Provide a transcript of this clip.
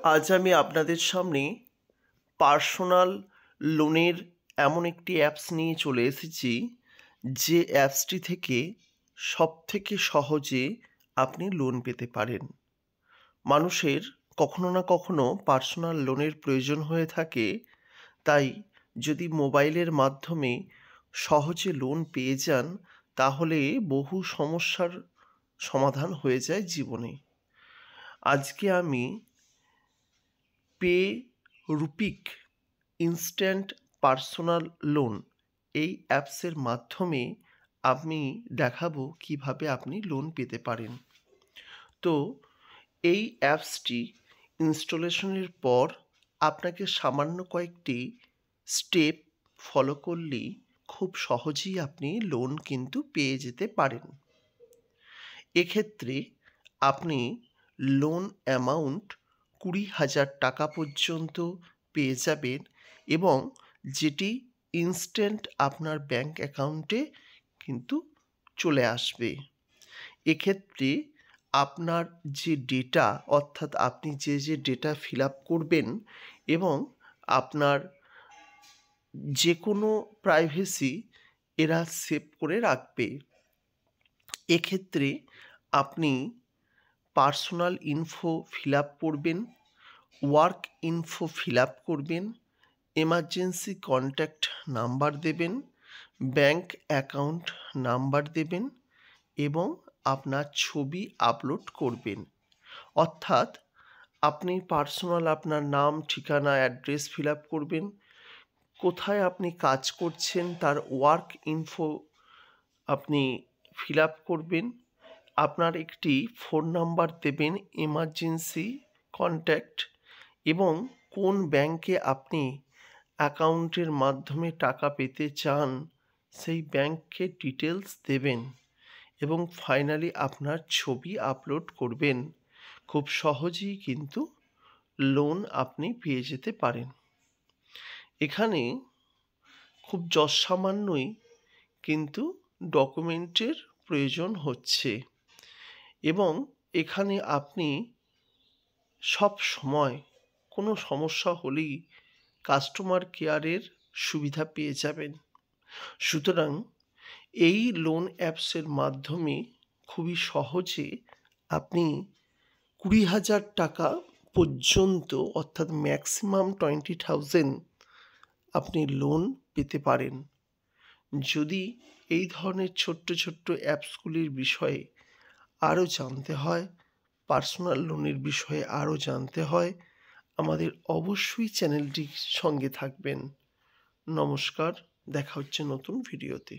আজ আমি আপনাদের সামনে পার্সোনাল লোনের এমন একটি অ্যাপস নিয়ে চলে এসেছি, যে অ্যাপসটি থেকে সবথেকে সহজে আপনি লোন পেতে পারেন। মানুষের কখনো না কখনো পার্সোনাল লোনের প্রয়োজন হয়ে থাকে, তাই যদি মোবাইলের মাধ্যমে সহজে লোন পেয়ে যান, তাহলে বহু সমস্যার সমাধান হয়ে যায় জীবনে। আজকে আমি পে রুপিক ইনস্ট্যান্ট পার্সোনাল লোন এই অ্যাপসের মাধ্যমে আমি দেখাবো কিভাবে আপনি লোন পেতে পারেন। তো এই অ্যাপসটি ইনস্টলেশনের পর আপনাকে সামান্য কয়েকটি স্টেপ ফলো করলেই খুব সহজেই আপনি লোন কিন্তু পেয়ে যেতে পারেন। এক্ষেত্রে আপনি লোন অ্যামাউন্ট 20,000 টাকা পর্যন্ত পেয়ে যাবেন, এবং যেটি ইনস্ট্যান্ট আপনার ব্যাঙ্ক অ্যাকাউন্টে কিন্তু চলে আসবে। এক্ষেত্রে আপনার যে ডেটা, অর্থাৎ আপনি যে ডেটা ফিল আপ করবেন, এবং আপনার যে কোনো প্রাইভেসি এরা সেভ করে রাখবে। এক্ষেত্রে আপনি পার্সোনাল ইনফো ফিল আপ করবেন, ওয়ার্ক ইনফো ফিল আপ করবেন, এমার্জেন্সি কন্ট্যাক্ট নাম্বার দেবেন, ব্যাঙ্ক অ্যাকাউন্ট নাম্বার দেবেন, এবং আপনার ছবি আপলোড করবেন। অর্থাৎ আপনি পার্সোনাল আপনার নাম, ঠিকানা, অ্যাড্রেস ফিল আপ করবেন, কোথায় আপনি কাজ করছেন তার ওয়ার্ক ইনফো আপনি ফিল আপ করবেন, আপনার একটি ফোন নাম্বার দেবেন, এমার্জেন্সি কন্ট্যাক্ট, এবং কোন ব্যাঙ্কে আপনি অ্যাকাউন্টের মাধ্যমে টাকা পেতে চান সেই ব্যাঙ্কের ডিটেলস দেবেন, এবং ফাইনালি আপনার ছবি আপলোড করবেন। খুব সহজেই কিন্তু লোন আপনি পেয়ে যেতে পারেন। এখানে খুব যৎসামান্যই কিন্তু ডকুমেন্টের প্রয়োজন হচ্ছে, এবং এখানে আপনি সব সময় কোনো সমস্যা হলেই কাস্টমার কেয়ারের সুবিধা পেয়ে যাবেন। সুতরাং এই লোন অ্যাপসের মাধ্যমে খুবই সহজে আপনি 20,000 টাকা পর্যন্ত, অর্থাৎ ম্যাক্সিমাম 20,000 আপনি লোন পেতে পারেন। যদি এই ধরনের ছোট্ট ছোট্ট অ্যাপসগুলির বিষয়ে আরও জানতে হয়, পার্সোনাল লোনের বিষয়ে আরও জানতে হয়, আমাদের অবশ্যই চ্যানেলটির সঙ্গে থাকবেন। নমস্কার, দেখা হচ্ছে নতুন ভিডিওতে।